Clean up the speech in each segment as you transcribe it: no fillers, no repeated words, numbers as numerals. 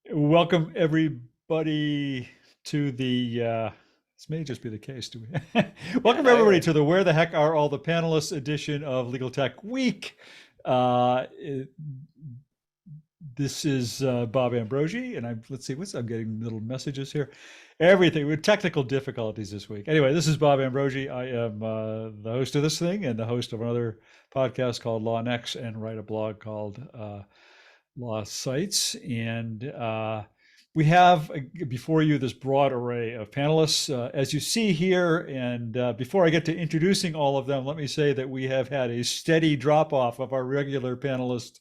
Welcome everybody to the this may just be the case. Do we? Welcome everybody to the Where the Heck Are All the Panelists edition of Legaltech Week. This is Bob Ambrogi, and let's see, I'm getting little messages here. Everything with technical difficulties this week. Anyway, this is Bob Ambrogi. I am the host of this thing and the host of another podcast called Law Next, and write a blog called Law Sites. And we have before you this broad array of panelists, as you see here. And before I get to introducing all of them, let me say that we have had a steady drop off of our regular panelists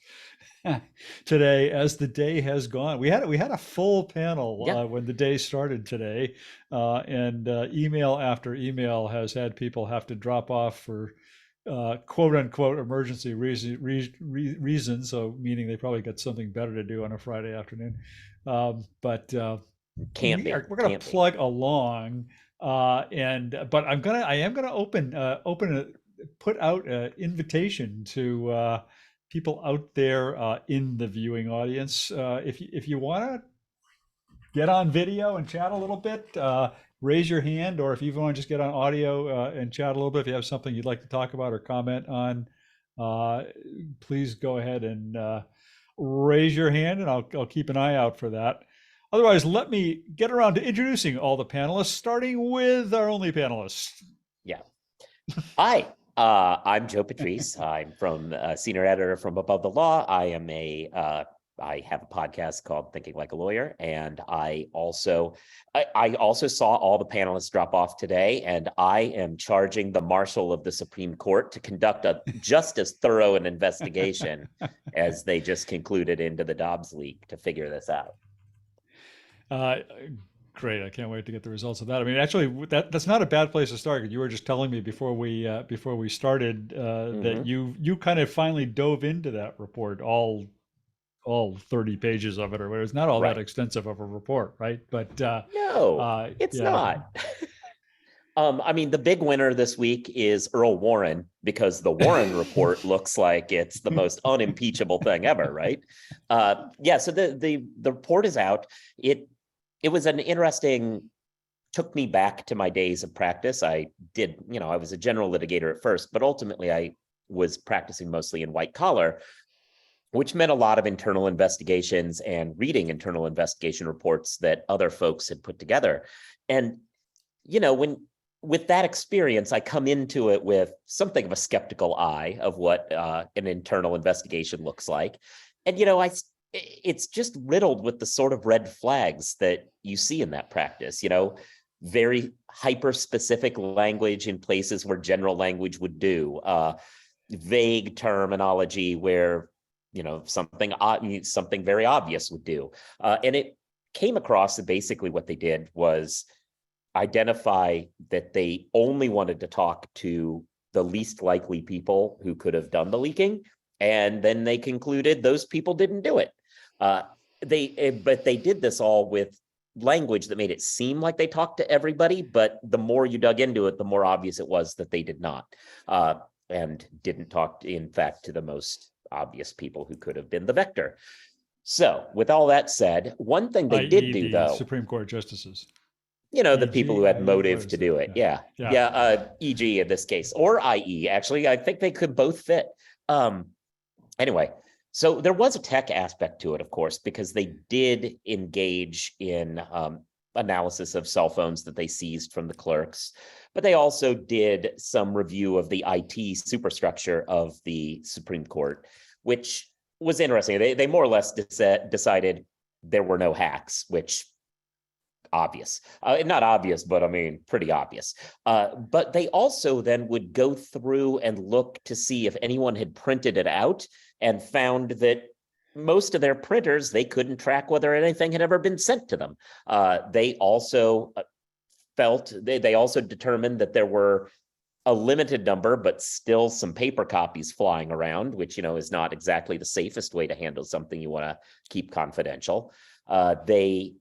today as the day has gone. We had a full panel when the day started today, and email after email has had people have to drop off for quote unquote emergency reasons, so meaning they probably got something better to do on a Friday afternoon. But we're gonna plug along, but I am gonna put out an invitation to people out there in the viewing audience. If you want to get on video and chat a little bit, raise your hand, or if you want to just get on audio and chat a little bit, if you have something you'd like to talk about or comment on, please go ahead and raise your hand, and I'll keep an eye out for that. Otherwise, let me get around to introducing all the panelists, starting with our only panelist. Yeah. Hi, I'm Joe Patrice. I'm from senior editor from Above the Law. I have a podcast called Thinking Like a Lawyer, and I also saw all the panelists drop off today, and I am charging the Marshal of the Supreme Court to conduct a just as thorough an investigation as they just concluded into the Dobbs leak to figure this out. Great! I can't wait to get the results of that. I mean, actually, that's not a bad place to start. You were just telling me before we started that you kind of finally dove into that report, all 30 pages of it, or whatever. It's not all that extensive of a report, right? But no, it's not. I mean, the big winner this week is Earl Warren, because the Warren report looks like it's the most unimpeachable thing ever, right? So the report is out. It was an interesting, took me back to my days of practice. I was a general litigator at first, but ultimately I was practicing mostly in white collar, which meant a lot of internal investigations and reading internal investigation reports that other folks had put together. And, with that experience, I come into it with something of a skeptical eye of what an internal investigation looks like. And, it's just riddled with the sort of red flags that you see in that practice, very hyper-specific language in places where general language would do, vague terminology where, something very obvious would do. And it came across that basically what they did was identify that they only wanted to talk to the least likely people who could have done the leaking. And then they concluded those people didn't do it. But they did this all with language that made it seem like they talked to everybody, but the more you dug into it, the more obvious it was that they did not, and didn't talk, in fact, to the most obvious people who could have been the vector. So with all that said, one thing they did do, though, Supreme Court justices, the people who had motive to do it. E.g. in this case, or I.e. actually, I think they could both fit. Anyway, so there was a tech aspect to it, of course, because they did engage in analysis of cell phones that they seized from the clerks, but they also did some review of the IT superstructure of the Supreme Court, which was interesting. They more or less decided there were no hacks, which obvious. Not obvious, but I mean, pretty obvious. But they also then would go through and look to see if anyone had printed it out, and found that most of their printers, they couldn't track whether anything had ever been sent to them. They also determined that there were a limited number, but still some paper copies flying around, which, is not exactly the safest way to handle something you want to keep confidential. They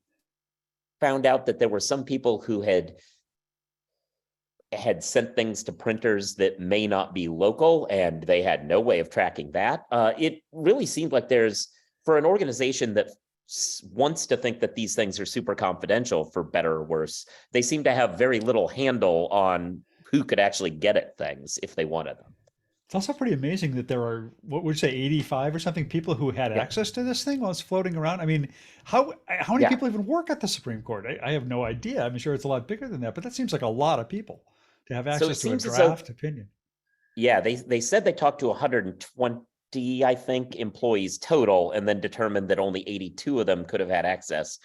found out that there were some people who had had sent things to printers that may not be local, and they had no way of tracking that. It really seemed like for an organization that wants to think that these things are super confidential, for better or worse, they seem to have very little handle on who could actually get at things if they wanted them. It's also pretty amazing that there are, what would you say, 85 or something people who had Yeah. access to this thing while it's floating around. I mean, how many Yeah. people even work at the Supreme Court? I have no idea. I'm sure it's a lot bigger than that, but that seems like a lot of people to have So it access to a seems as though, draft opinion. yeah, they said they talked to 120, I think, employees total, and then determined that only 82 of them could have had access.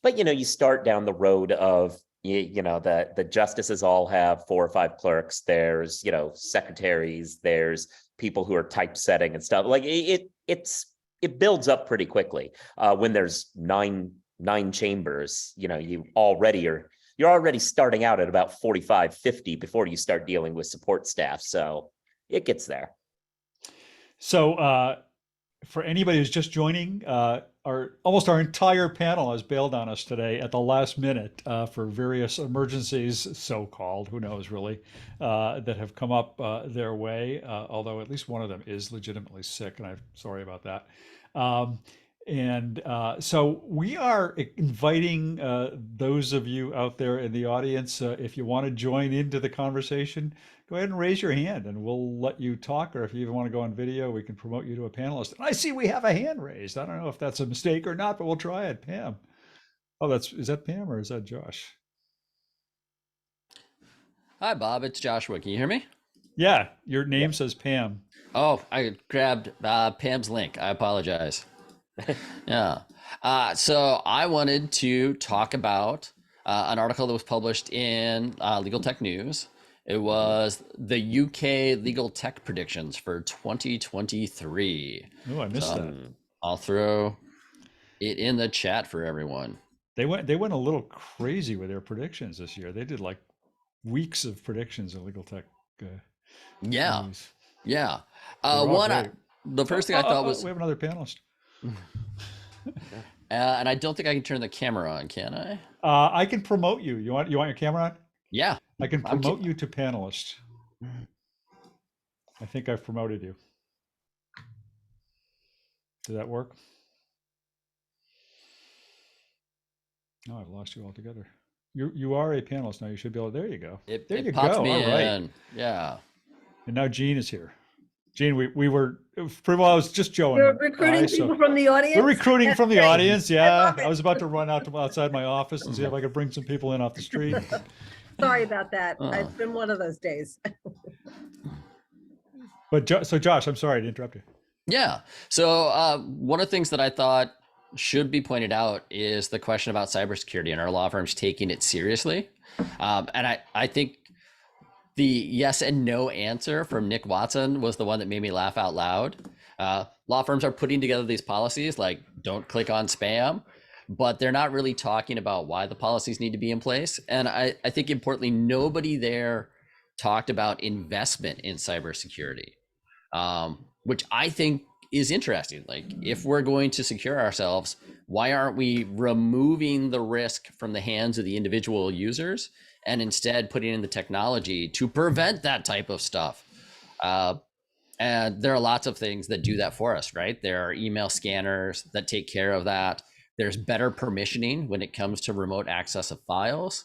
But, you start down the road of, the justices all have 4 or 5 clerks. There's, secretaries, there's people who are typesetting and stuff. Like it builds up pretty quickly. When there's nine chambers, you're already starting out at about 45, 50 before you start dealing with support staff. So it gets there. So for anybody who's just joining, almost our entire panel has bailed on us today at the last minute for various emergencies, so-called, who knows really, that have come up their way, although at least one of them is legitimately sick, and I'm sorry about that. So we are inviting those of you out there in the audience, if you want to join into the conversation, go ahead and raise your hand and we'll let you talk. Or if you even want to go on video, we can promote you to a panelist. And I see we have a hand raised. I don't know if that's a mistake or not, but we'll try it. Pam. Oh, is that Pam or is that Josh? Hi, Bob. It's Joshua. Can you hear me? Yeah, your name says Pam. Oh, I grabbed Pam's link. I apologize. Yeah. So I wanted to talk about an article that was published in Legaltech News. It was the UK legal tech predictions for 2023. Oh, I missed that. I'll throw it in the chat for everyone. They went a little crazy with their predictions this year. They did like weeks of predictions in Legaltech. Yeah. News. Yeah. The first thing I thought was we have another panelist. And I don't think I can turn the camera on, can I? I can promote you. You want your camera on? Yeah. I can promote you to panelist. I think I've promoted you. Did that work? No, I've lost you altogether. You are a panelist now. You should be able. There you go. There you go. All right. Yeah. And now Gene is here. Gene, we were pretty well. I was just Joe. You're recruiting people from the audience. We're recruiting That's from the great. audience. Yeah, I I was about to run outside my office and see if I could bring some people in off the street. Sorry about that. It's been one of those days. But so Josh, I'm sorry to interrupt you. Yeah. So one of the things that I thought should be pointed out is the question about cybersecurity and our law firms taking it seriously. And I think the yes and no answer from Nick Watson was the one that made me laugh out loud. Law firms are putting together these policies like don't click on spam, but they're not really talking about why the policies need to be in place. And I think importantly, nobody there talked about investment in cybersecurity, which I think is interesting. Like if we're going to secure ourselves, why aren't we removing the risk from the hands of the individual users and instead putting in the technology to prevent that type of stuff? And there are lots of things that do that for us, right? There are email scanners that take care of that. There's better permissioning when it comes to remote access of files.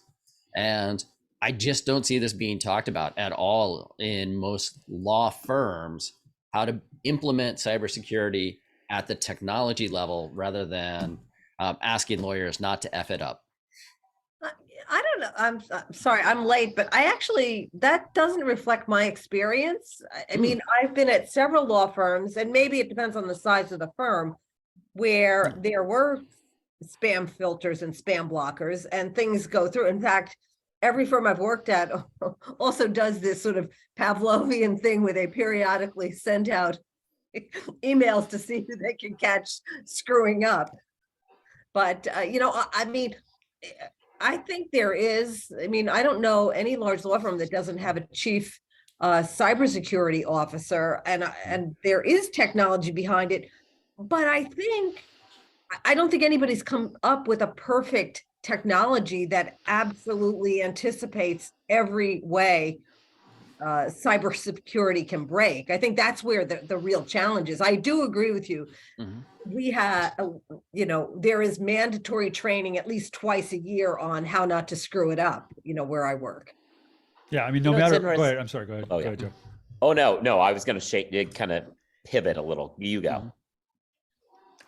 And I just don't see this being talked about at all in most law firms, how to implement cybersecurity at the technology level rather than asking lawyers not to F it up. I don't know. I'm sorry, I'm late, but that doesn't reflect my experience. I mean, I've been at several law firms, and maybe it depends on the size of the firm, where there were spam filters and spam blockers and things go through. In fact, every firm I've worked at also does this sort of Pavlovian thing where they periodically send out emails to see who they can catch screwing up. But, I mean, I think there is, I don't know any large law firm that doesn't have a chief cybersecurity officer, and there is technology behind it. But I don't think anybody's come up with a perfect technology that absolutely anticipates every way cybersecurity can break. I think that's where the real challenge is. I do agree with you. Mhm. We have, there is mandatory training at least twice a year on how not to screw it up, where I work. Yeah, I mean, You no know, it's matter. Go interesting. ahead. I'm sorry. Go ahead. Oh, Go yeah. ahead, Joe. Oh, no, I was going to kind of pivot a little. You go. Mhm.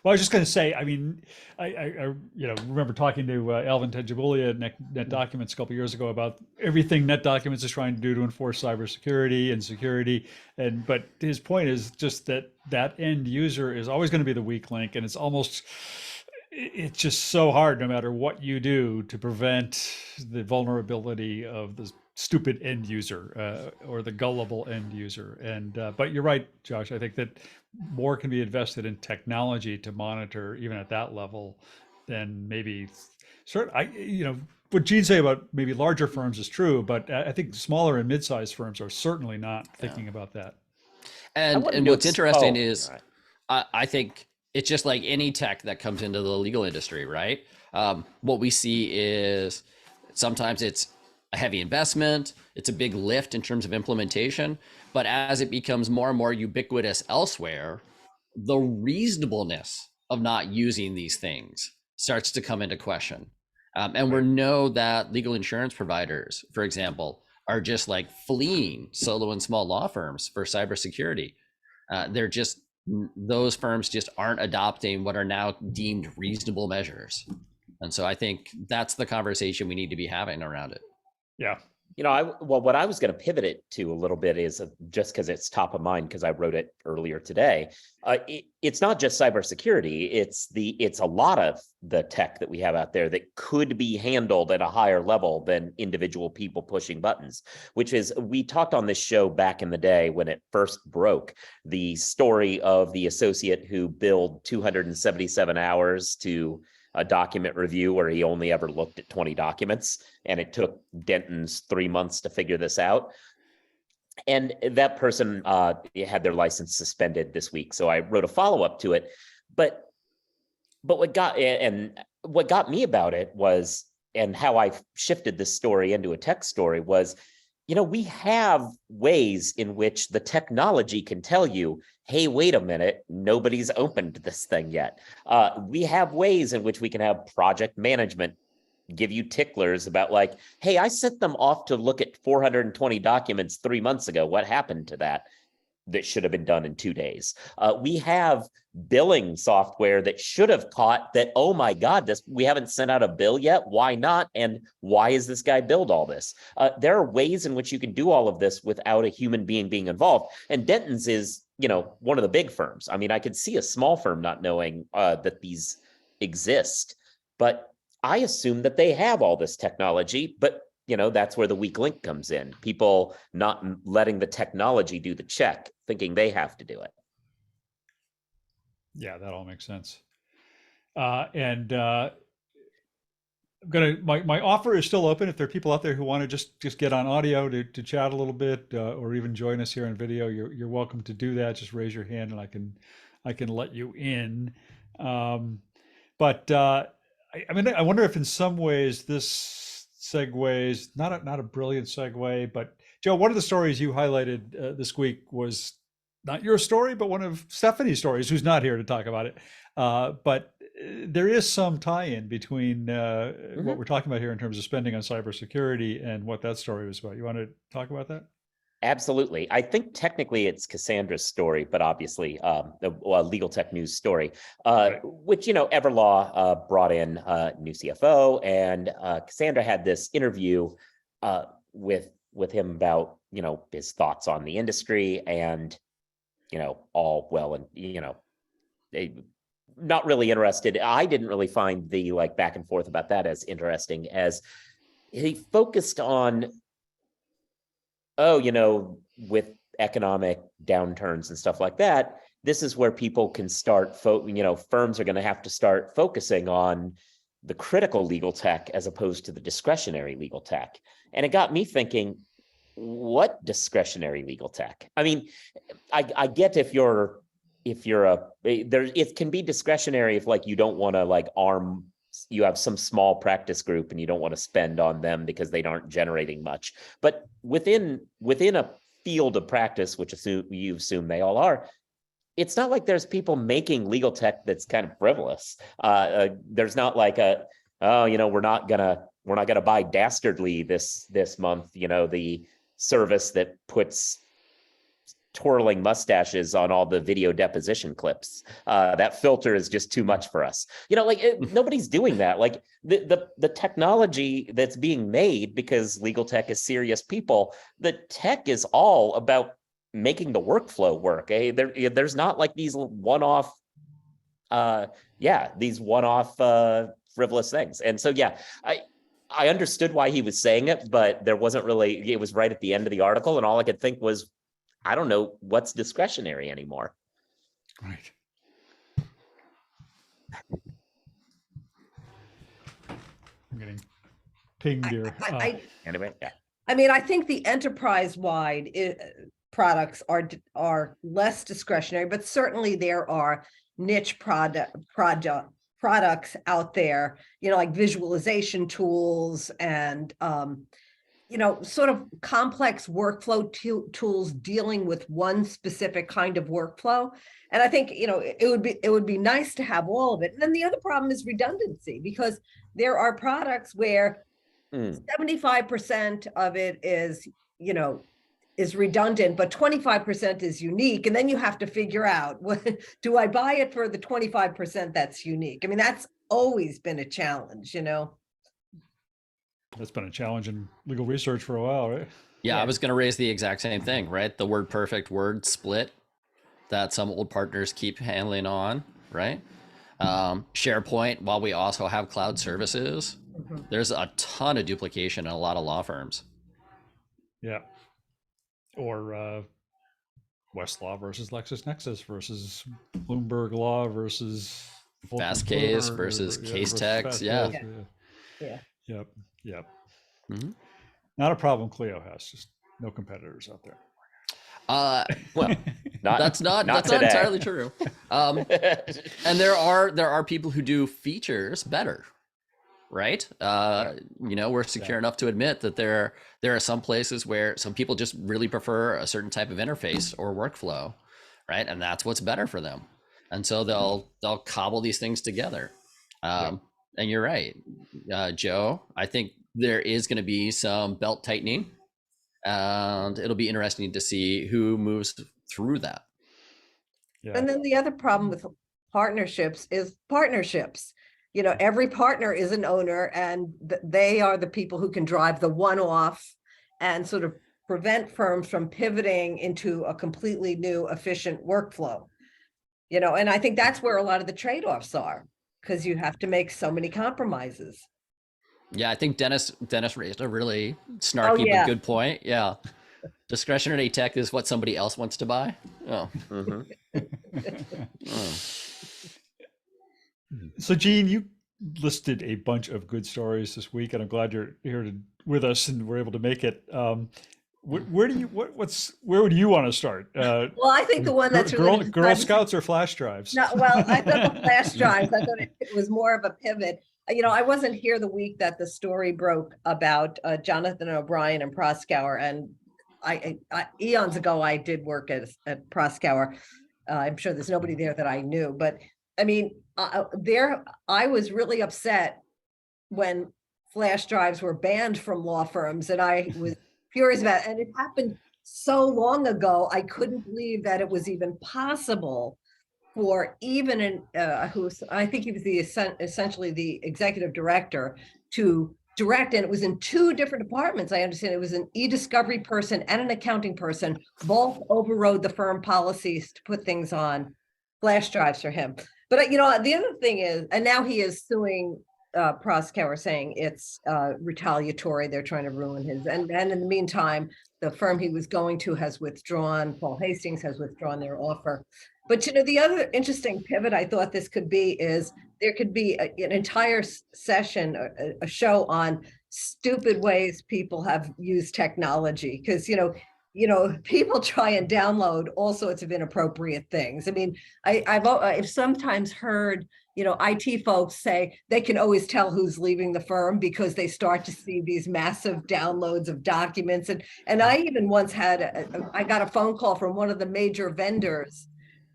Well, I was just going to say, I mean, I remember talking to Alvin Tedjabulia at Net Documents a couple years ago about everything Net Documents is trying to do to enforce cybersecurity and security, but his point is just that end user is always going to be the weak link, and it's just so hard no matter what you do to prevent the vulnerability of the stupid end user or the gullible end user. And but you're right, Josh. I think that more can be invested in technology to monitor even at that level than maybe what Gene say about maybe larger firms is true, but I think smaller and mid-sized firms are certainly not thinking about that. And wanted to what's interesting oh, is, all right. I think it's just like any tech that comes into the legal industry, right? What we see is sometimes it's a heavy investment, it's a big lift in terms of implementation, but as it becomes more and more ubiquitous elsewhere, the reasonableness of not using these things starts to come into question. And we know that legal insurance providers, for example, are just like fleeing solo and small law firms for cybersecurity. Those firms just aren't adopting what are now deemed reasonable measures. And so I think that's the conversation we need to be having around it. Yeah. What I was going to pivot it to a little bit is just because it's top of mind, because I wrote it earlier today. It's not just cybersecurity; it's a lot of the tech that we have out there that could be handled at a higher level than individual people pushing buttons. Which is, we talked on this show back in the day when it first broke, the story of the associate who billed 277 hours to a document review where he only ever looked at 20 documents, and it took Denton's 3 months to figure this out. And that person had their license suspended this week. So I wrote a follow-up to it. But what got me about it was, and how I shifted this story into a tech story was, we have ways in which the technology can tell you, hey, wait a minute, nobody's opened this thing yet. We have ways in which we can have project management give you ticklers about like, hey, I sent them off to look at 420 documents 3 months ago. What happened to that? That should have been done in 2 days. We have billing software that should have caught that, oh my God, we haven't sent out a bill yet. Why not? And why is this guy billed all this? There are ways in which you can do all of this without a human being involved. And Denton's is, one of the big firms. I mean, I could see a small firm not knowing that these exist, but I assume that they have all this technology, but that's where the weak link comes in. People not letting the technology do the check, thinking they have to do it. Yeah, that all makes sense. And my offer is still open. If there are people out there who want to just get on audio to chat a little bit, or even join us here on video, you're welcome to do that. Just raise your hand and I can let you in. But I mean, I wonder if in some ways this segues, not a brilliant segue, but Joe, one of the stories you highlighted this week was not your story, but one of Stephanie's stories, who's not here to talk about it. But there is some tie-in between what we're talking about here in terms of spending on cybersecurity and what that story was about. You want to talk about that? Absolutely. I think technically it's Cassandra's story, but obviously a Legaltech news story, which, Everlaw brought in a new CFO, and Cassandra had this interview with him about, his thoughts on the industry, and, all well, and, not really interested. I didn't really find the back and forth about that as interesting as he focused on, with economic downturns and stuff like that, this is where people can start, firms are going to have to start focusing on the critical legal tech as opposed to the discretionary legal tech. And it got me thinking, what discretionary legal tech? I mean, I get it can be discretionary if you don't want to arm you have some small practice group and you don't want to spend on them because they aren't generating much. But within a field of practice, which you assume they all are, it's not like there's people making legal tech that's kind of frivolous. There's not like we're not gonna buy Dastardly this month, the service that puts twirling mustaches on all the video deposition clips. That filter is just too much for us. Nobody's doing that. Like the technology that's being made, because legal tech is serious people, the tech is all about making the workflow work. There's not like these one-off frivolous things. And so I understood why he was saying it, but there wasn't really, it was right at the end of the article, and all I could think was, I don't know what's discretionary anymore. Right. I'm getting pinged here. Anyway, yeah. I mean, I think the enterprise-wide products are less discretionary, but certainly there are niche products out there, like visualization tools and sort of complex workflow tools dealing with one specific kind of workflow. And I think, it would be nice to have all of it. And then the other problem is redundancy, because there are products where 75% of it is redundant, but 25% is unique. And then you have to figure out, do I buy it for the 25% that's unique? I mean, that's always been a challenge, That's been a challenge in legal research for a while, right? Yeah, I was going to raise the exact same thing, right? The WordPerfect word split that some old partners keep handling on, right? SharePoint, while we also have cloud services, there's a ton of duplication in a lot of law firms. Yeah. Or Westlaw versus LexisNexis versus Bloomberg Law versus Fastcase versus Casetext. Yeah. Yep. Mm-hmm. Not a problem Clio has, just no competitors out there. Well, that's not entirely true. And there are people who do features better, right? We're secure enough to admit that there are some places where some people just really prefer a certain type of interface or workflow, right? And that's what's better for them. And so they'll cobble these things together. And you're right, Joe. I think there is going to be some belt tightening, and it'll be interesting to see who moves through that. Yeah. And then the other problem with partnerships is partnerships. Every partner is an owner, and they are the people who can drive the one-off and sort of prevent firms from pivoting into a completely new, efficient workflow. And I think that's where a lot of the trade-offs are, because you have to make so many compromises. Yeah, I think Dennis raised a really snarky but good point. Yeah. Discretionary tech is what somebody else wants to buy. Oh. So, Gene, you listed a bunch of good stories this week, and I'm glad you're here with us and we're able to make it. Where would you want to start? Well, I think the one that's Girl Scouts or flash drives? No, well, I thought the flash drives. I thought it was more of a pivot. I wasn't here the week that the story broke about Jonathan O'Brien and Proskauer, and I eons ago I did work at Proskauer. I'm sure there's nobody there that I knew, but I mean, I was really upset when flash drives were banned from law firms, and I was furious about it. And it happened so long ago, I couldn't believe that it was even possible for even I think he was essentially the executive director to direct, and it was in two different departments. I understand it was an e-discovery person and an accounting person, both overrode the firm policies to put things on flash drives for him. But the other thing is, and now he is suing Proskauer, saying it's retaliatory. They're trying to ruin his. And in the meantime, the firm he was going to has withdrawn. Paul Hastings has withdrawn their offer. But the other interesting pivot I thought this could be is there could be an entire session, a show on stupid ways people have used technology. Because people try and download all sorts of inappropriate things. I mean, I've sometimes heard, IT folks say they can always tell who's leaving the firm because they start to see these massive downloads of documents. And I even once I got a phone call from one of the major vendors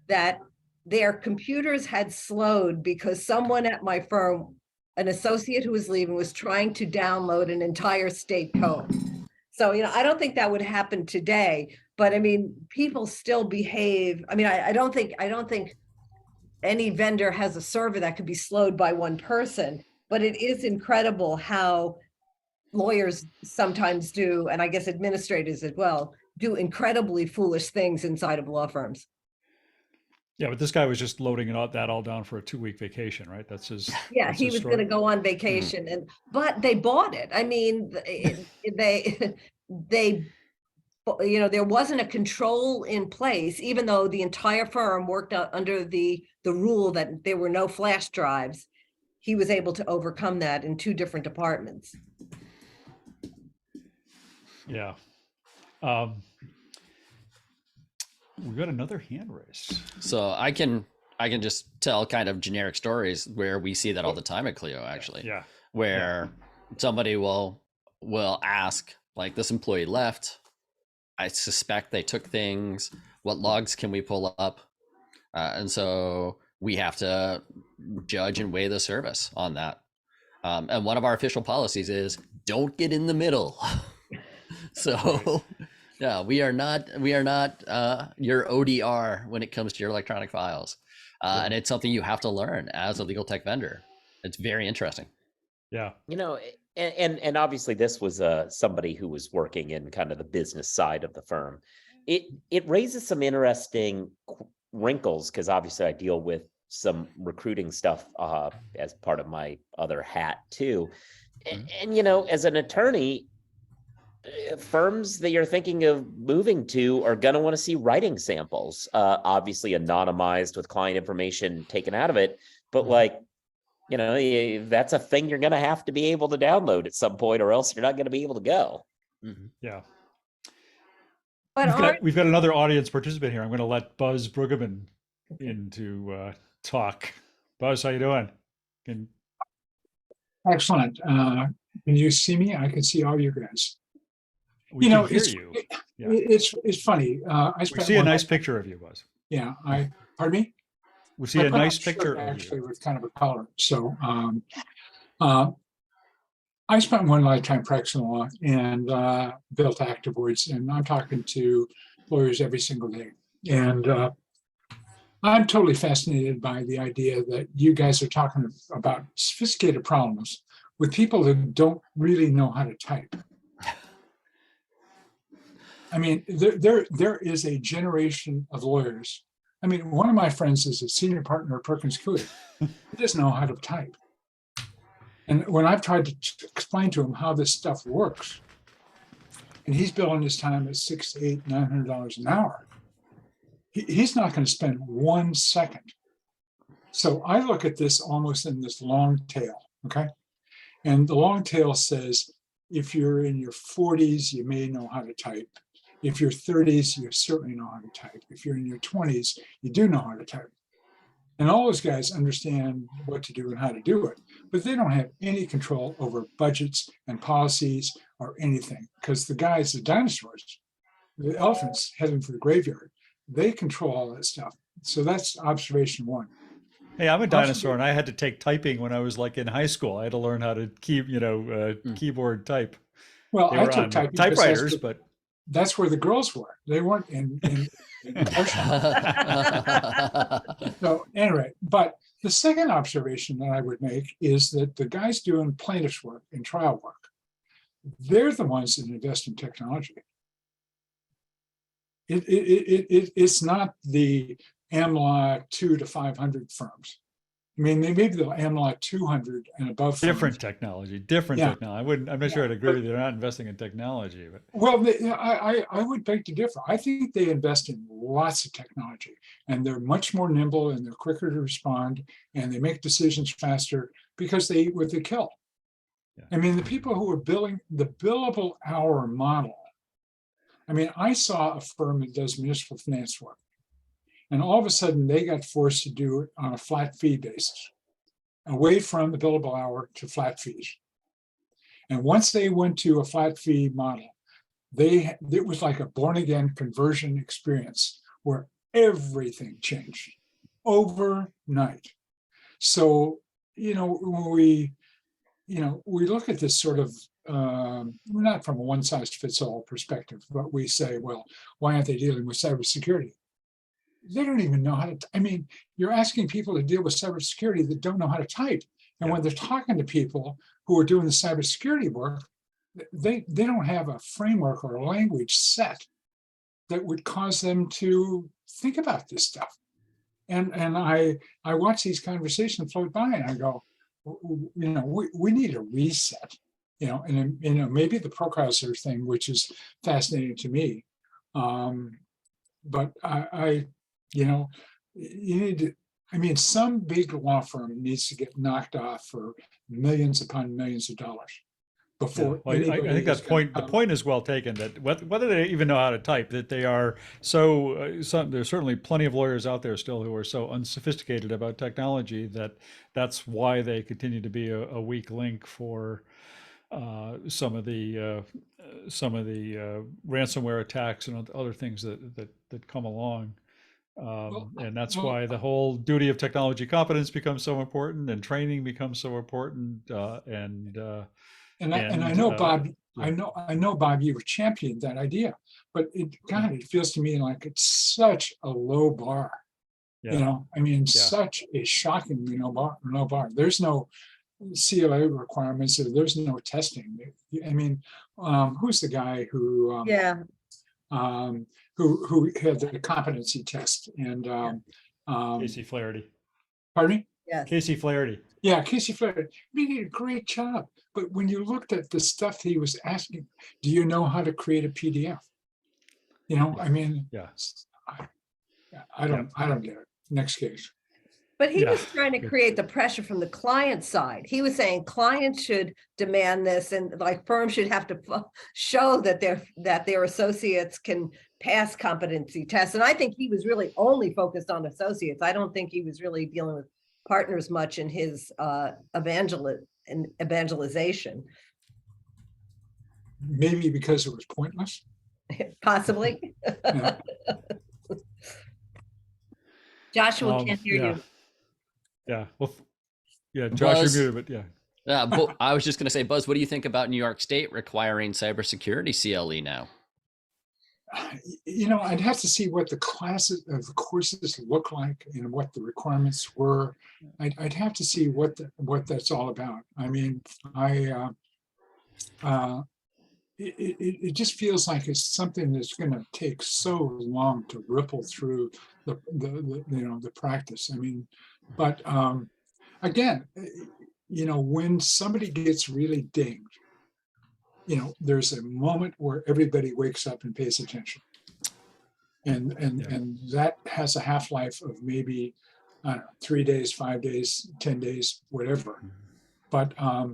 that their computers had slowed because someone at my firm, an associate who was leaving, was trying to download an entire state code. So, I don't think that would happen today, but I mean, people still behave. I mean, I don't think any vendor has a server that could be slowed by one person, but it is incredible how lawyers sometimes do, and I guess administrators as well, do incredibly foolish things inside of law firms. Yeah, but this guy was just loading that all down for a 2-week vacation, right? That's his. Yeah, that's he his was story. going to go on vacation, but they bought it. I mean, they there wasn't a control in place, even though the entire firm worked out under the rule that there were no flash drives. He was able to overcome that in 2 different departments. Yeah. We got another hand raise. So I can just tell kind of generic stories where we see that all the time at Clio, actually. Yeah. Where somebody will ask, like, this employee left. I suspect they took things. What logs can we pull up? And so we have to judge and weigh the service on that. And one of our official policies is don't get in the middle. So yeah, we are not your ODR when it comes to your electronic files. And it's something you have to learn as a legal tech vendor. It's very interesting. Yeah. And obviously this was somebody who was working in kind of the business side of the firm. It raises some interesting wrinkles because obviously I deal with some recruiting stuff as part of my other hat too. And as an attorney, firms that you're thinking of moving to are going to want to see writing samples, obviously anonymized with client information taken out of it, but that's a thing you're going to have to be able to download at some point, or else you're not going to be able to go. Yeah. But we've got another audience participant here. I'm going to let Buzz Brueggemann in to talk. Buzz, how you doing? Excellent. Can you see me? I can see all you guys. We can hear you. It's funny. We see a nice picture of you, Buzz. Yeah. Pardon me? We see a nice picture actually with kind of a collar. So I spent one lifetime practicing law and built ActiveWords, and I'm talking to lawyers every single day. And I'm totally fascinated by the idea that you guys are talking about sophisticated problems with people who don't really know how to type. I mean, there is a generation of lawyers. I mean, one of my friends is a senior partner at Perkins Coie. He doesn't know how to type. And when I've tried to explain to him how this stuff works, and he's billing his time at $600, $800, $900 an hour, he's not going to spend 1 second. So I look at this almost in this long tail, okay? And the long tail says, if you're in your 40s, you may know how to type. If you're 30s, you certainly know how to type. If you're in your 20s, you do know how to type. And all those guys understand what to do and how to do it, but they don't have any control over budgets and policies or anything, because the guys, the dinosaurs, the elephants heading for the graveyard, they control all that stuff. So that's observation 1. Hey, I'm a dinosaur, and I had to take typing when I was like in high school. I had to learn how to keyboard type. Well, I took typing typewriters, but that's where the girls were. They weren't in So anyway, but the second observation that I would make is that the guys doing plaintiff's work and trial work, they're the ones that invest in technology. It's not the AmLaw 2 to 500 firms. I mean, they may be the AmLaw 200 and above. Different technology. I'm not sure I'd agree with you. They're not investing in technology. But well, I would beg to differ. I think they invest in lots of technology, and they're much more nimble, and they're quicker to respond, and they make decisions faster because they eat what they kill. Yeah. I mean, the people who are billing the billable hour model I mean, I saw a firm that does municipal finance work, and all of a sudden they got forced to do it on a flat fee basis, away from the billable hour to flat fees. And once they went to a flat fee model, it was like a born again conversion experience where everything changed overnight. So, when we look at this sort of, not from a one size fits all perspective, but we say, well, why aren't they dealing with cybersecurity? They don't even know how to, you're asking people to deal with cybersecurity that don't know how to type. And when they're talking to people who are doing the cybersecurity work, they don't have a framework or a language set that would cause them to think about this stuff. And I watch these conversations float by and I go, we need a reset, and maybe the Proskauer thing, which is fascinating to me. But you need to, some big law firm needs to get knocked off for millions upon millions of dollars before. I think that the point is well taken, that whether they even know how to type, that they are there's certainly plenty of lawyers out there still who are so unsophisticated about technology that's why they continue to be a weak link for some of the ransomware attacks and other things that come along. And that's why the whole duty of technology competence becomes so important, and training becomes so important. And I know, Bob, I know, Bob, you have championed that idea, but it feels to me like it's such a low bar. Such a shockingly low bar. There's no CLA requirements, or there's no testing. Who's the guy who who had the competency test? And Casey Flaherty. Pardon me? Yes. Casey Flaherty. Yeah, Casey Flaherty. He did a great job. But when you looked at the stuff he was asking, do you know how to create a PDF? I don't get it. Next case. But he was trying to create the pressure from the client side. He was saying clients should demand this, and like firms should have to show that their associates can pass competency tests. And I think he was really only focused on associates. I don't think he was really dealing with partners much in his evangelization. Maybe because it was pointless. Possibly. Yeah. Joshua can't hear you. Yeah. Well, Josh, Buzz, you're muted, but yeah. But I was just going to say, Buzz, what do you think about New York State requiring cybersecurity CLE now? I'd have to see what the classes of the courses look like and what the requirements were. I'd have to see what that's all about. It just feels like it's something that's going to take so long to ripple through the practice. But again, when somebody gets really dinged, there's a moment where everybody wakes up and pays attention, and that has a half-life of maybe 3 days, 5 days, 10 days, whatever. But I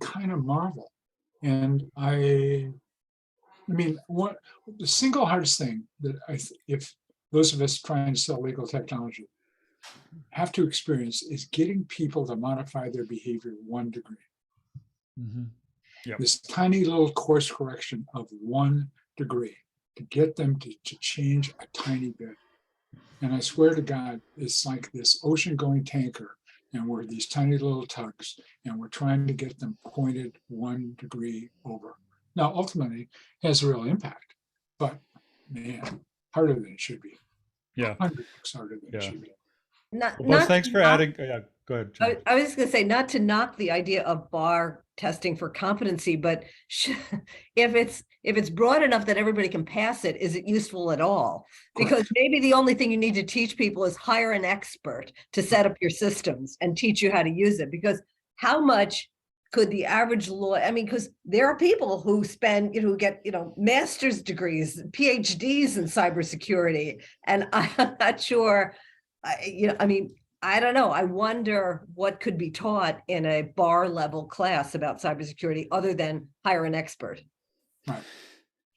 kind of marvel, and what the single hardest thing that if those of us trying to sell legal technology have to experience is getting people to modify their behavior 1 degree. Mm-hmm. Yep. This tiny little course correction of 1 degree to get them to change a tiny bit. And I swear to God, it's like this ocean-going tanker, and we're these tiny little tugs, and we're trying to get them pointed 1 degree over. Now, ultimately, it has a real impact, but man, harder than it should be. Yeah. 100x harder than it should be. Thanks for adding. Go ahead. I was just going to say, not to knock the idea of bar testing for competency, but if it's broad enough that everybody can pass it, is it useful at all? Because maybe the only thing you need to teach people is hire an expert to set up your systems and teach you how to use it. Because how much could the average lawyer, because there are people who spend, who get, master's degrees, PhDs in cybersecurity, and I'm not sure, I don't know. I wonder what could be taught in a bar level class about cybersecurity other than hire an expert. Right.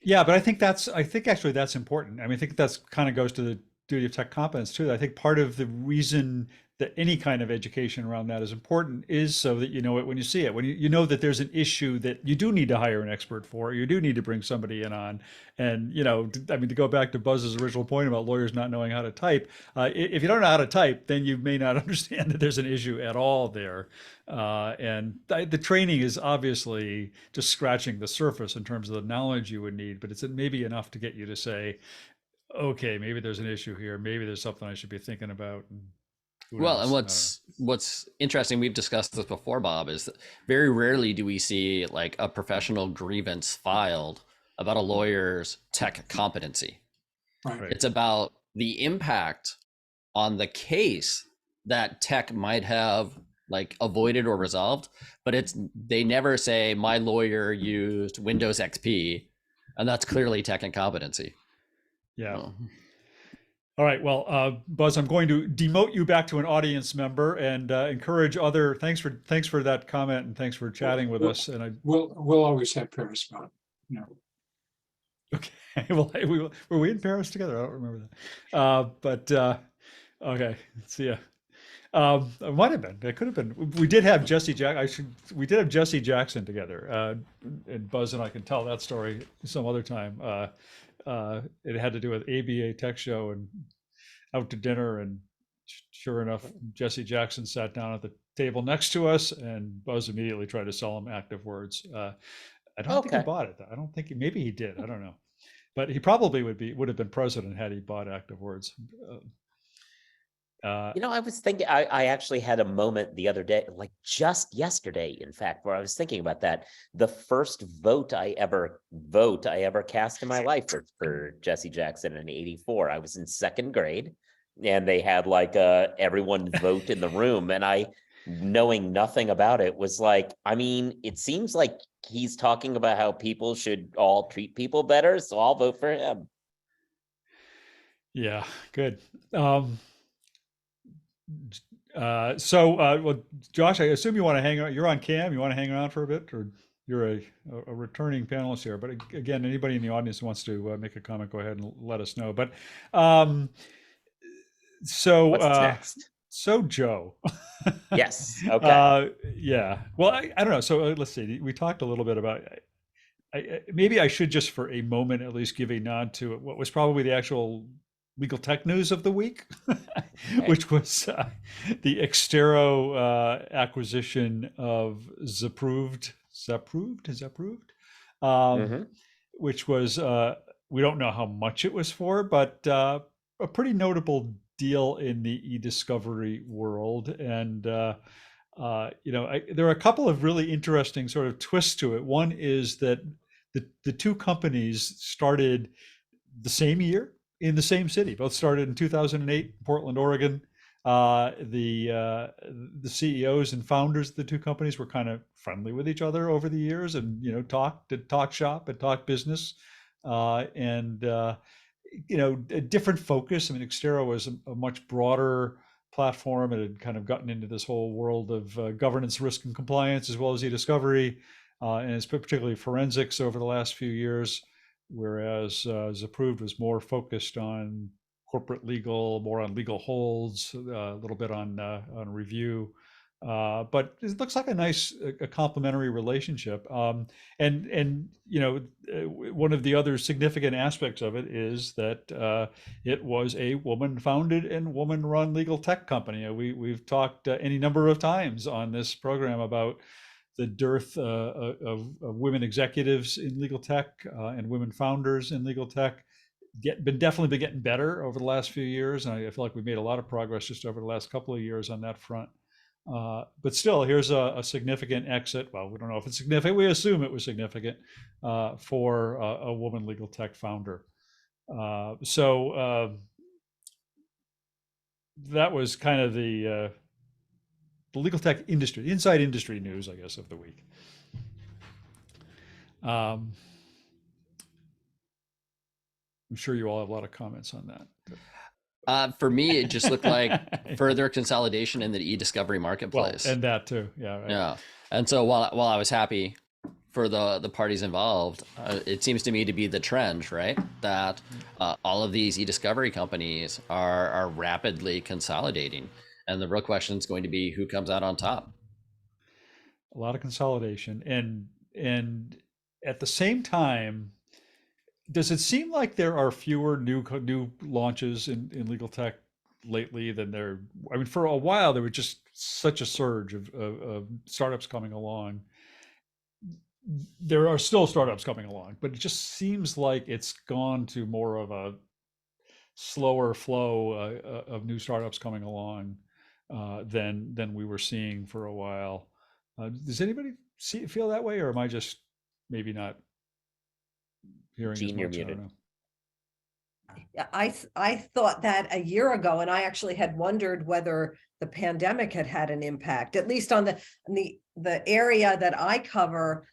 Yeah, but I think actually that's important. I mean, I think that's kind of goes to the duty of tech competence too. I think part of the reason that any kind of education around that is important is so that you know it when you see it, when you know that there's an issue that you do need to hire an expert for, or you do need to bring somebody in on. And, I mean, to go back to Buzz's original point about lawyers not knowing how to type, if you don't know how to type, then you may not understand that there's an issue at all there. And the training is obviously just scratching the surface in terms of the knowledge you would need, but it's maybe enough to get you to say, okay, maybe there's an issue here. Maybe there's something I should be thinking about. And who Well, and knows? what's interesting, we've discussed this before, Bob, is that very rarely do we see like a professional grievance filed about a lawyer's tech competency. Right. Right. It's about the impact on the case that tech might have like avoided or resolved, but they never say my lawyer used Windows XP, and that's clearly tech incompetency. Yeah. Oh. All right. Well, Buzz, I'm going to demote you back to an audience member and encourage other. Thanks for that comment, and thanks for chatting with us. And We'll always have Paris about, okay. Well, were we in Paris together? I don't remember that. But okay. See ya. It might have been. It could have been. We did have Jesse We did have Jesse Jackson together. And Buzz and I can tell that story some other time. It had to do with ABA Tech Show and out to dinner, and sure enough, Jesse Jackson sat down at the table next to us, and Buzz immediately tried to sell him Active Words. I don't think he Okay. bought it. I don't think maybe he did. I don't know, but he probably would have been president had he bought Active Words. I was thinking, I actually had a moment the other day, like just yesterday, in fact, where I was thinking about that. The first vote I ever cast in my life for Jesse Jackson in '84. I was in second grade, and they had like everyone vote in the room, and I, knowing nothing about it, was like, I mean, it seems like he's talking about how people should all treat people better, so I'll vote for him. Yeah, good. Well, Josh, I assume you want to hang out. You're on cam. You want to hang around for a bit, or you're a returning panelist here. But again, anybody in the audience who wants to make a comment, go ahead and let us know. But What's next? So Joe. Yes. Okay. Yeah. Well, I don't know. So let's see. We talked a little bit about. Maybe I should just for a moment at least give a nod to what was probably the actual legal tech news of the week, which was the Exterro acquisition of Zapproved, which was, we don't know how much it was for, but a pretty notable deal in the e-discovery world. And, there are a couple of really interesting sort of twists to it. One is that the two companies started the same year in the same city. Both started in 2008 in Portland, Oregon. The CEOs and founders of the two companies were kind of friendly with each other over the years, and talk shop and talk business, and a different focus. I mean, Exterro was a much broader platform. It had kind of gotten into this whole world of governance, risk, and compliance, as well as e-discovery, and it's particularly forensics over the last few years. Whereas Zapproved was more focused on corporate legal, more on legal holds, a little bit on review. But it looks like a complementary relationship. And one of the other significant aspects of it is that it was a woman-founded and woman-run legal tech company. We've talked any number of times on this program about the dearth of women executives in legal tech and women founders in legal tech. Definitely been getting better over the last few years, and I feel like we made a lot of progress just over the last couple of years on that front. But still, here's a significant exit. Well, we don't know if it's significant. We assume it was significant for a woman legal tech founder. So that was kind of the legal tech industry, the inside industry news, I guess, of the week. I'm sure you all have a lot of comments on that. For me, it just looked like further consolidation in the e-discovery marketplace. Well, and that too, yeah. Right. Yeah. And so while I was happy for the parties involved. It seems to me to be the trend, right? That all of these e-discovery companies are rapidly consolidating. And the real question is going to be who comes out on top. A lot of consolidation, and at the same time, does it seem like there are fewer new launches in legal tech lately than there? I mean, for a while there was just such a surge of startups coming along. There are still startups coming along, but it just seems like it's gone to more of a slower flow of new startups coming along than we were seeing for a while. Does anybody feel that way, or am I just maybe not hearing as Gene, you're much? I don't muted. know. Yeah, I thought that a year ago, and I actually had wondered whether the pandemic had had an impact, at least on the area that I cover,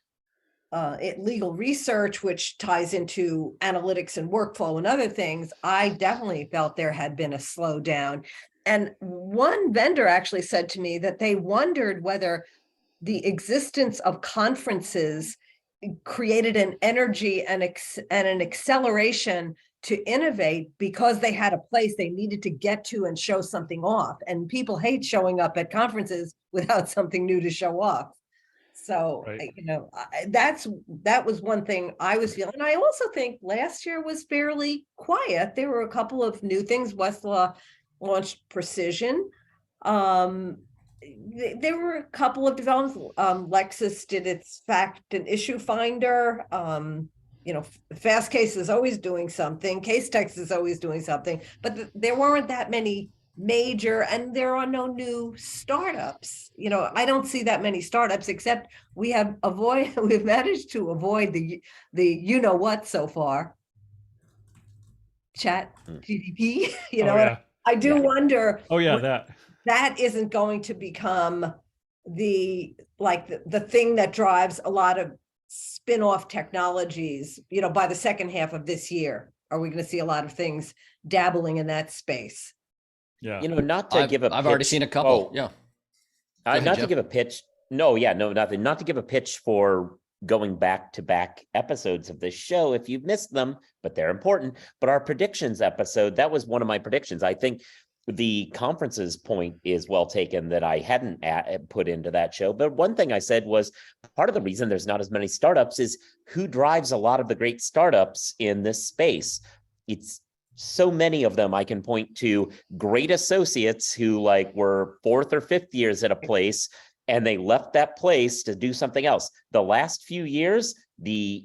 legal research, which ties into analytics and workflow and other things. I definitely felt there had been a slowdown. And one vendor actually said to me that they wondered whether the existence of conferences created an energy and an acceleration to innovate because they had a place they needed to get to and show something off. And people hate showing up at conferences without something new to show off. So, Right. that was one thing I was feeling. I also think last year was fairly quiet. There were a couple of new things. Westlaw launched Precision. There were a couple of developments. Lexis did its fact and issue finder. Fast Case is always doing something. Case Text is always doing something, but there weren't that many major, and there are no new startups. I don't see that many startups, except we've managed to avoid the what so far. ChatGDP, Oh yeah. I do wonder. Oh yeah, that isn't going to become the thing that drives a lot of spin-off technologies, by the second half of this year. Are we going to see a lot of things dabbling in that space? yeah. Not to give a I've pitch. already seen a couple. Yeah. ahead, Not to Jeff. give a pitch. No, nothing. Not to give a pitch for going back to back episodes of this show if you've missed them, but they're important. But our predictions episode, that was one of my predictions. I think the conferences point is well taken that I hadn't put into that show. But one thing I said was part of the reason there's not as many startups is who drives a lot of the great startups in this space. It's so many of them. I can point to great associates who were fourth or fifth years at a place and they left that place to do something else. The last few years, the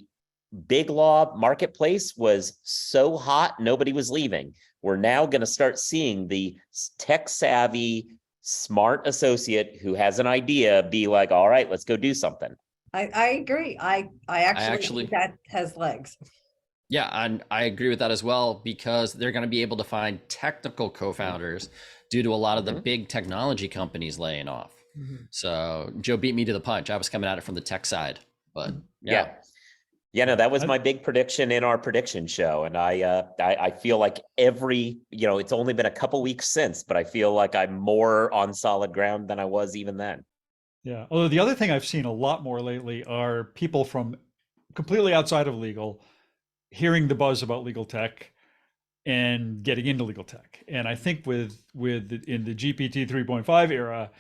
big law marketplace was so hot, nobody was leaving. We're now going to start seeing the tech savvy, smart associate who has an idea be like, all right, let's go do something. I agree. I actually think that has legs. Yeah, and I agree with that as well, because they're going to be able to find technical co-founders due to a lot of the big technology companies laying off. So Joe beat me to the punch. I was coming at it from the tech side, but yeah, no, that was my big prediction in our prediction show. And I feel like it's only been a couple weeks since, but I feel like I'm more on solid ground than I was even then. Yeah. Although the other thing I've seen a lot more lately are people from completely outside of legal hearing the buzz about legal tech and getting into legal tech. And I think in the GPT 3.5 era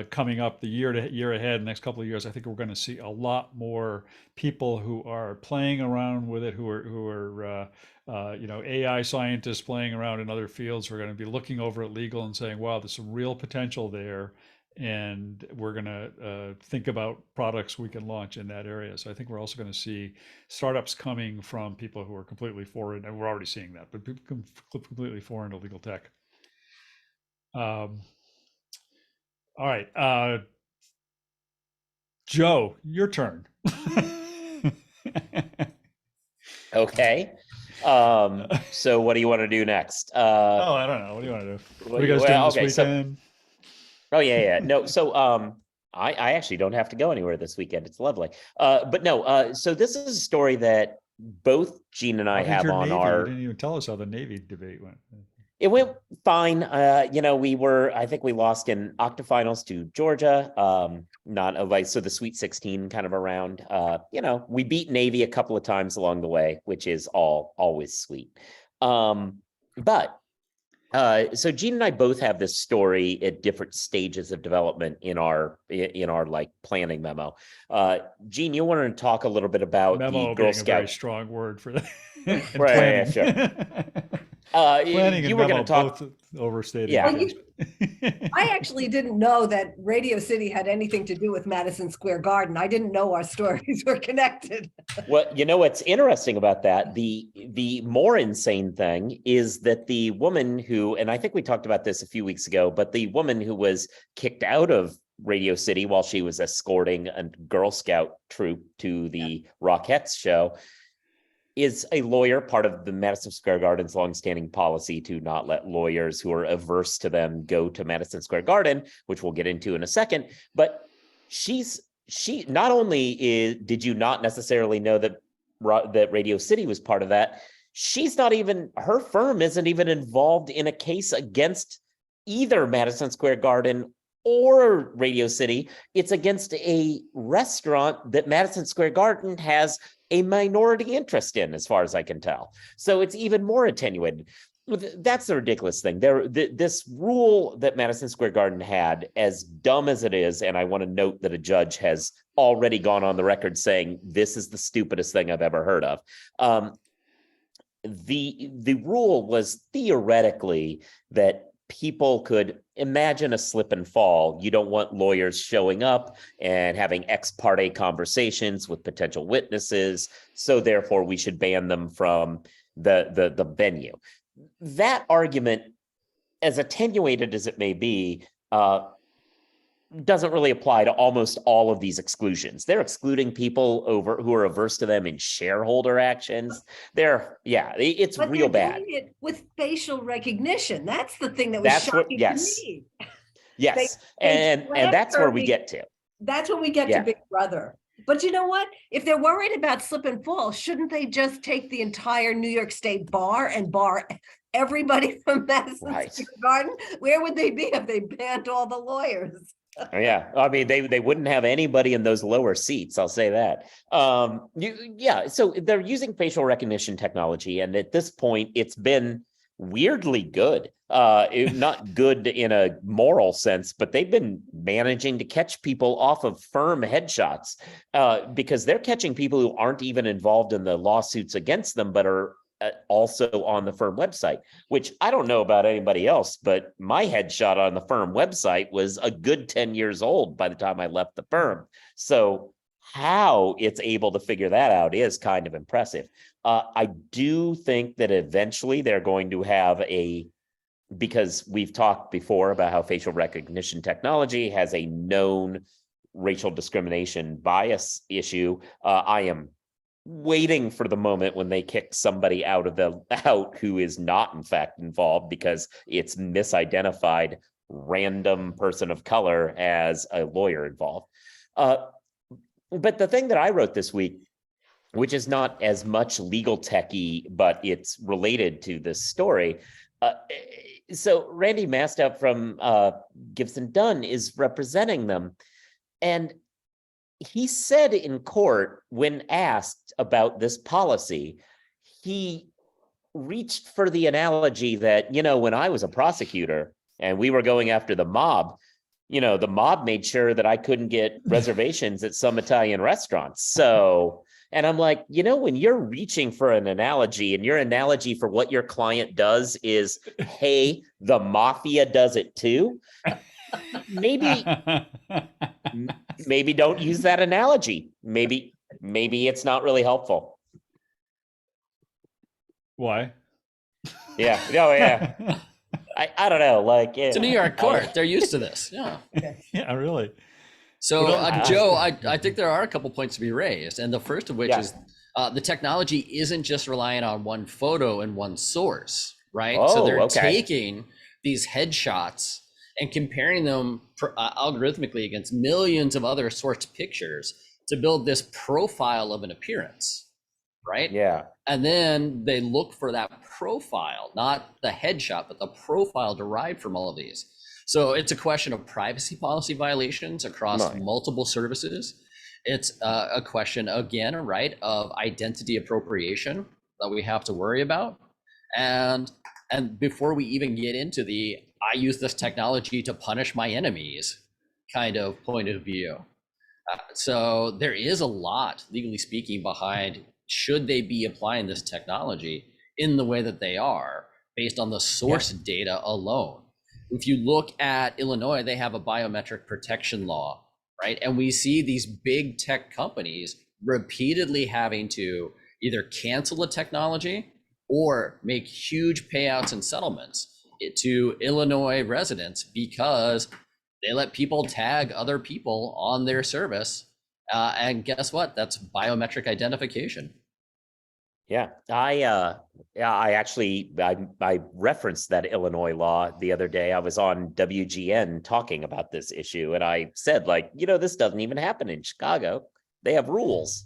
coming up the year ahead, next couple of years, I think we're going to see a lot more people who are playing around with it, who are AI scientists playing around in other fields. We're going to be looking over at legal and saying, wow, there's some real potential there. And we're going to think about products we can launch in that area. So I think we're also going to see startups coming from people who are completely foreign, and we're already seeing that, but people completely foreign to legal tech. All right, Joe, your turn. Okay. So what do you want to do next? I don't know. What do you want to do? What are you guys doing this weekend? Oh yeah. No, so I actually don't have to go anywhere this weekend. It's lovely. But no, so this is a story that both Gene and I have on Navy? our. You didn't even tell us how the Navy debate went. It went fine. I think we lost in octafinals to Georgia. Not like, so the Sweet 16 kind of around. We beat Navy a couple of times along the way, which is always sweet. But so Gene and I both have this story at different stages of development in our like planning memo. Gene, you wanted to talk a little bit about Memo the Girl being a very Scout. strong word for that. And Right, planning. sure. Planning You and were memo going to talk. both overstated. Yeah. Well, I actually didn't know that Radio City had anything to do with Madison Square Garden. I didn't know our stories were connected. Well, what's interesting about that, the more insane thing is that the woman who, and I think we talked about this a few weeks ago, but the woman who was kicked out of Radio City while she was escorting a Girl Scout troop to the Rockettes show is a lawyer, part of the Madison Square Garden's longstanding policy to not let lawyers who are averse to them go to Madison Square Garden, which we'll get into in a second. But she not only did you not necessarily know that Radio City was part of that, her firm isn't even involved in a case against either Madison Square Garden or Radio City. It's against a restaurant that Madison Square Garden has a minority interest in, as far as I can tell. So it's even more attenuated. That's the ridiculous thing. This rule that Madison Square Garden had, as dumb as it is, and I want to note that a judge has already gone on the record saying this is the stupidest thing I've ever heard of. The rule was theoretically that people could imagine a slip and fall. You don't want lawyers showing up and having ex parte conversations with potential witnesses. So therefore we should ban them from the venue. That argument, as attenuated as it may be, doesn't really apply to almost all of these exclusions. They're excluding people who are averse to them in shareholder actions. It's But real they're bad. doing it with facial recognition. That's the thing that was shocking to me. Yes. They And flagged that's her where we get to. That's when we get Yeah. to Big Brother. But you know what? If they're worried about slip and fall, shouldn't they just take the entire New York State bar and bar everybody from Madison Right. Square Garden? Where would they be if they banned all the lawyers? Yeah, I mean, they wouldn't have anybody in those lower seats. I'll say that. So they're using facial recognition technology, and at this point, it's been weirdly good. Not good in a moral sense, but they've been managing to catch people off of firm headshots because they're catching people who aren't even involved in the lawsuits against them, but are also on the firm website, which I don't know about anybody else, but my headshot on the firm website was a good 10 years old by the time I left the firm. So how it's able to figure that out is kind of impressive. I do think that eventually they're going to have because we've talked before about how facial recognition technology has a known racial discrimination bias issue. I am waiting for the moment when they kick somebody out who is not in fact involved because it's misidentified random person of color as a lawyer involved. But the thing that I wrote this week, which is not as much legal techy, but it's related to this story. So Randy Mastow from Gibson Dunn is representing them. And he said in court, when asked about this policy, he reached for the analogy that, when I was a prosecutor and we were going after the mob, the mob made sure that I couldn't get reservations at some Italian restaurants. So, and I'm like, when you're reaching for an analogy and your analogy for what your client does is, hey, the mafia does it too. Maybe don't use that analogy. Maybe it's not really helpful. Why? Yeah. Oh, yeah. I don't know. Like, it's a New York court. They're used to this. Yeah. Yeah, really. So, Joe, I think there are a couple points to be raised. And the first of which is the technology isn't just relying on one photo and one source, right? So they're taking these headshots and comparing them algorithmically against millions of other source pictures to build this profile of an appearance. right? Yeah. And then they look for that profile, not the headshot, but the profile derived from all of these. So it's a question of privacy policy violations across Right. multiple services. It's a question, again, right, of identity appropriation that we have to worry about. And before we even get into the I use this technology to punish my enemies kind of point of view. So there is a lot, legally speaking, behind should they be applying this technology in the way that they are based on the source data alone. If you look at Illinois, they have a biometric protection law, right? And we see these big tech companies repeatedly having to either cancel a technology or make huge payouts and settlements to Illinois residents because they let people tag other people on their service. And guess what? That's biometric identification. Yeah, I referenced that Illinois law the other day. I was on WGN talking about this issue, and I said, like, this doesn't even happen in Chicago. They have rules.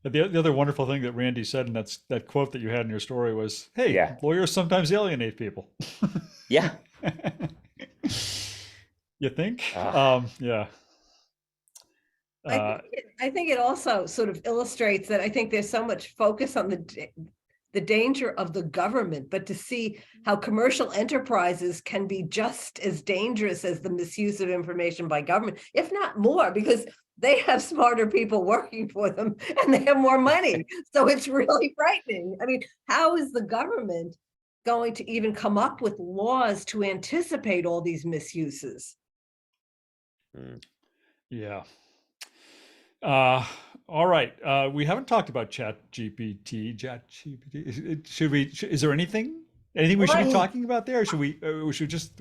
The other wonderful thing that Randy said in that quote that you had in your story was, "Hey, Yeah. lawyers sometimes alienate people." Yeah. You think? Yeah. I think it also sort of illustrates that I think there's so much focus on the danger of the government, but to see how commercial enterprises can be just as dangerous as the misuse of information by government, if not more, because they have smarter people working for them and they have more money. So it's really frightening. I mean, how is the government going to even come up with laws to anticipate all these misuses? Yeah. All right. We haven't talked about ChatGPT. Should we? Is there anything we should be talking about there? Or should we?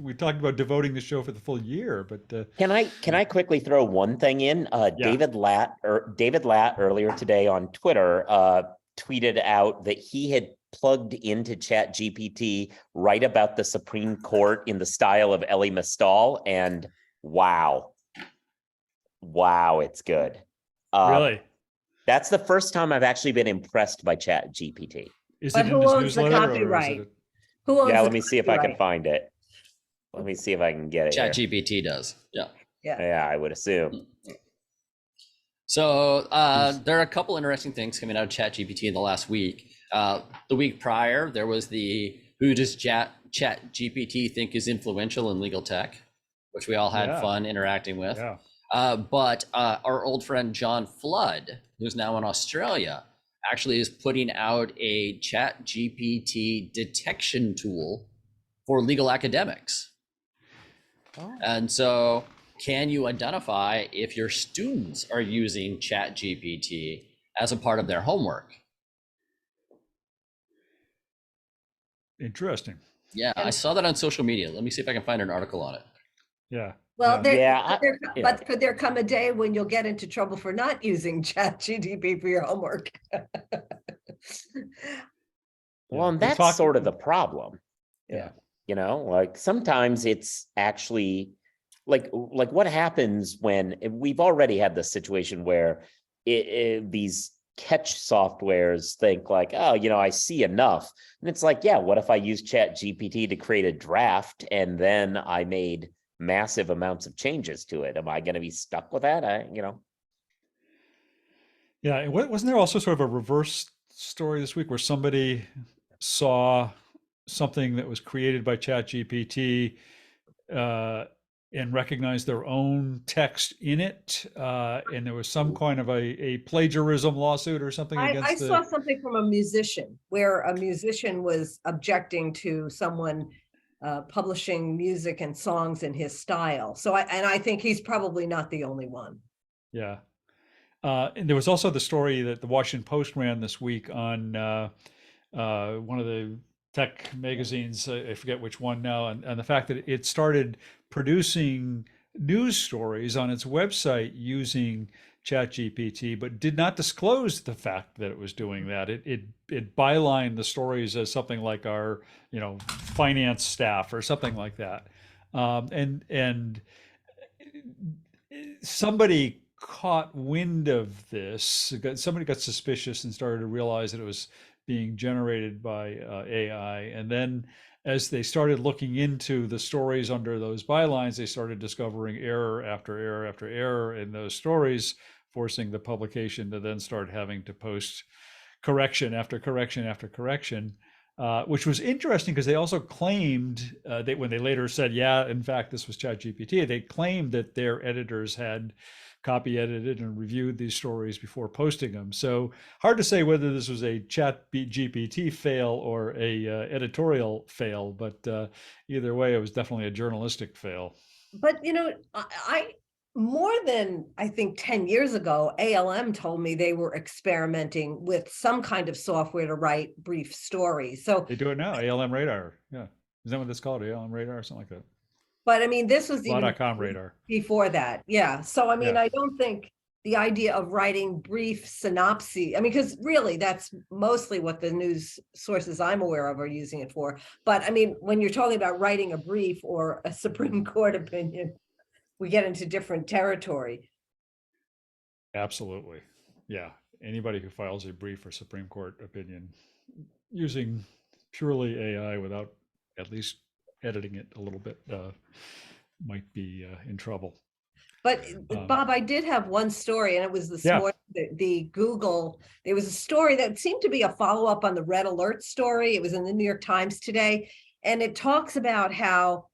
We talked about devoting the show for the full year, but Can I quickly throw one thing in? David Latt earlier today on Twitter tweeted out that he had plugged into ChatGPT right about the Supreme Court in the style of Elie Mystal, and wow, it's good. Really, that's the first time I've actually been impressed by ChatGPT. Is But it in who his owns the newsletter, or is copyright? it? Who owns Yeah, the let me see if I can copyright? find it. Let me see if I can get it here. ChatGPT does. Yeah. Yeah, I would assume. So there are a couple interesting things coming out of ChatGPT in the last week. The week prior, there was the who does ChatGPT think is influential in legal tech, which we all had fun interacting with. Yeah. But our old friend John Flood, who's now in Australia, actually is putting out a ChatGPT detection tool for legal academics. Oh. And so can you identify if your students are using ChatGPT as a part of their homework? Interesting. Yeah, I saw that on social media. Let me see if I can find an article on it. Yeah. Well, but could there come a day when you'll get into trouble for not using ChatGPT for your homework? Well, and that's sort of the problem. Yeah. Like sometimes it's actually like what happens when we've already had this situation where these catch softwares think like, oh, I see enough. And it's like, yeah, what if I use ChatGPT to create a draft and then I made massive amounts of changes to it? Am I going to be stuck with that? Yeah. And wasn't there also sort of a reverse story this week where somebody saw something that was created by ChatGPT and recognized their own text in it, and there was some kind of a plagiarism lawsuit or something against I saw something from a musician where a musician was objecting to someone publishing music and songs in his style. So I think he's probably not the only one. Yeah. And there was also the story that the Washington Post ran this week on one of the tech magazines, I forget which one now, and the fact that it started producing news stories on its website using ChatGPT, but did not disclose the fact that it was doing that. It bylined the stories as something like our, finance staff or something like that. And somebody caught wind of this. Somebody got suspicious and started to realize that it was being generated by AI. And then as they started looking into the stories under those bylines, they started discovering error after error after error in those stories, forcing the publication to then start having to post correction after correction after correction. Which was interesting because they also claimed when they later said, yeah, in fact, this was ChatGPT, they claimed that their editors had copy edited and reviewed these stories before posting them. So hard to say whether this was a ChatGPT fail or a editorial fail, but either way, it was definitely a journalistic fail. But I more than I think 10 years ago, ALM told me they were experimenting with some kind of software to write brief stories. So they do it now, ALM Radar. Yeah. Is that what it's called? ALM Radar or something like that? But I mean, this was even Law.com Radar. before that. Yeah. So I mean, Yeah. I don't think the idea of writing brief synopses, I mean, because really that's mostly what the news sources I'm aware of are using it for. But I mean, when you're talking about writing a brief or a Supreme Court opinion, we get into different territory. Absolutely. Yeah. Anybody who files a brief or Supreme Court opinion using purely AI without at least editing it a little bit might be in trouble. But Bob, I did have one story, and it was this morning, the Google, there was a story that seemed to be a follow-up on the Red Alert story. It was in the New York Times today, and it talks about how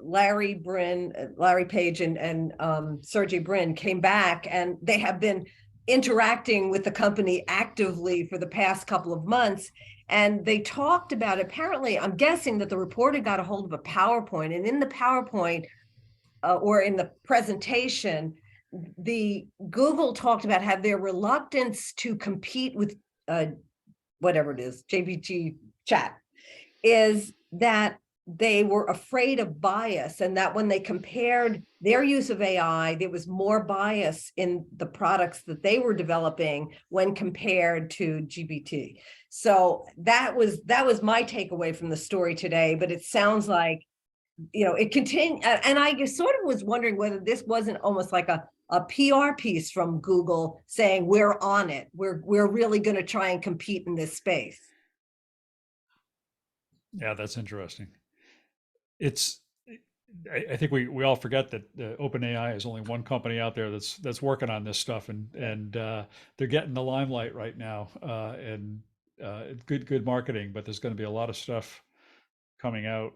Larry Page and Sergey Brin came back, and they have been interacting with the company actively for the past couple of months. And they talked about, apparently, I'm guessing that the reporter got a hold of a PowerPoint, and in the PowerPoint, or in the presentation, the Google talked about how their reluctance to compete with whatever it is, GPT chat, is that they were afraid of bias, and that when they compared their use of AI, there was more bias in the products that they were developing when compared to GPT. So that was my takeaway from the story today, but it sounds like, it continued, and I sort of was wondering whether this wasn't almost like a PR piece from Google saying, we're on it. We're really going to try and compete in this space. Yeah, that's interesting. I think we all forget that OpenAI is only one company out there that's working on this stuff, and they're getting the limelight right now, and good marketing. But there's going to be a lot of stuff coming out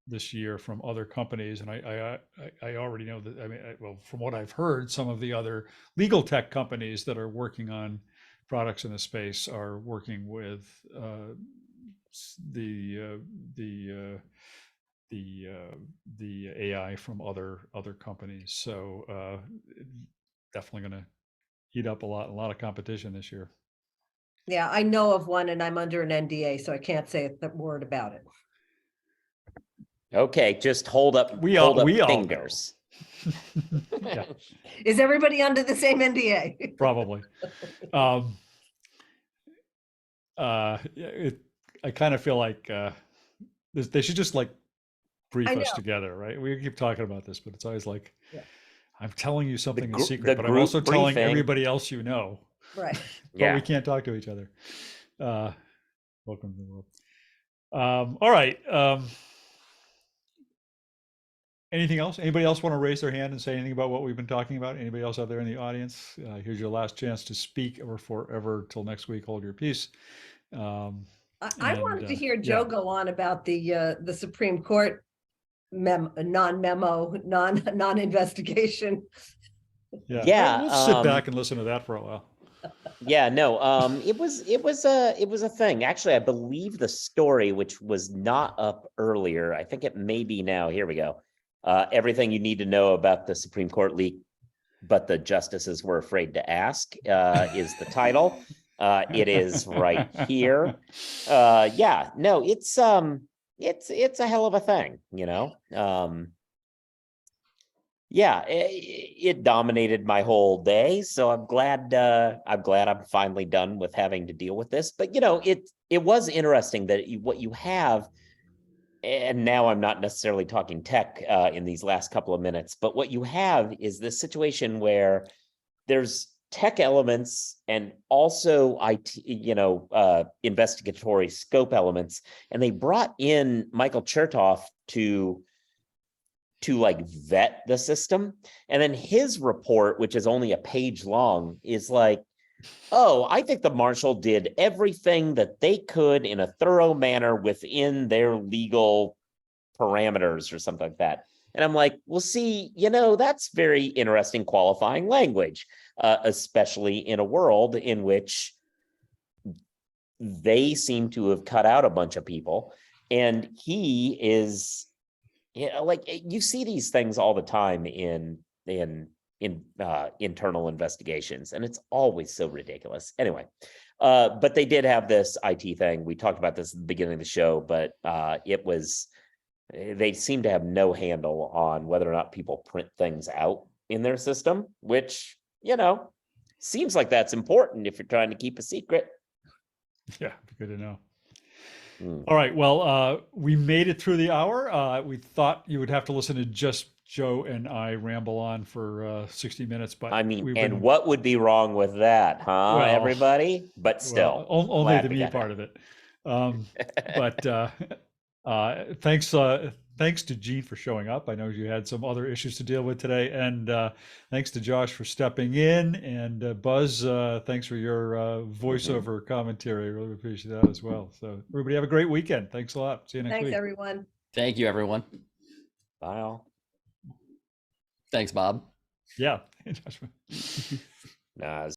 this year from other companies, and I already know that. I mean, well, from what I've heard, some of the other legal tech companies that are working on products in the space are working with the AI from other companies. So definitely going to heat up a lot of competition this year. Yeah, I know of one, and I'm under an NDA, so I can't say a word about it. Okay, just hold up fingers. Yeah. Is everybody under the same NDA? Probably. I kind of feel like they should just like brief us together, right? We keep talking about this, but it's always like, I'm telling you something in secret, but I'm also telling everybody else you know. Right. But we can't talk to each other. Welcome to the world. All right. Anything else? Anybody else want to raise their hand and say anything about what we've been talking about? Anybody else out there in the audience? Here's your last chance to speak, or forever till next week, hold your peace. I wanted to hear Joe go on about the Supreme Court non-investigation. Yeah. We'll sit back and listen to that for a while. Yeah, no, it was a thing. Actually, I believe the story, which was not up earlier, I think it may be now. Here we go. Everything you need to know about the Supreme Court leak, but the justices were afraid to ask, is the title. It is right here. Yeah, no, it's a hell of a thing, Yeah, it dominated my whole day, so I'm glad I'm finally done with having to deal with this. But it was interesting that what you have and now I'm not necessarily talking tech in these last couple of minutes, but what you have is this situation where there's tech elements and also IT, investigatory scope elements, and they brought in Michael Chertoff to like vet the system, and then his report, which is only a page long, is like, oh, I think the marshal did everything that they could in a thorough manner within their legal parameters or something like that. And I'm like, well, see, that's very interesting qualifying language, especially in a world in which they seem to have cut out a bunch of people. And he is, like, you see these things all the time in internal investigations, and it's always so ridiculous. Anyway, but they did have this IT thing. We talked about this at the beginning of the show, but they seem to have no handle on whether or not people print things out in their system, which, seems like that's important if you're trying to keep a secret. Yeah, good to know. All right. Well, we made it through the hour. We thought you would have to listen to just Joe and I ramble on for 60 minutes, but I mean, what would be wrong with that, huh, Well, everybody? But still, only the glad we me got part of it. Thanks to Gene for showing up. I know you had some other issues to deal with today, and thanks to Josh for stepping in, and Buzz, thanks for your voiceover commentary. Really appreciate that as well. So everybody have a great weekend. Thanks a lot. See you next Thanks, week. everyone. Thank you, everyone. Bye all. Thanks, Bob. Yeah. Nah,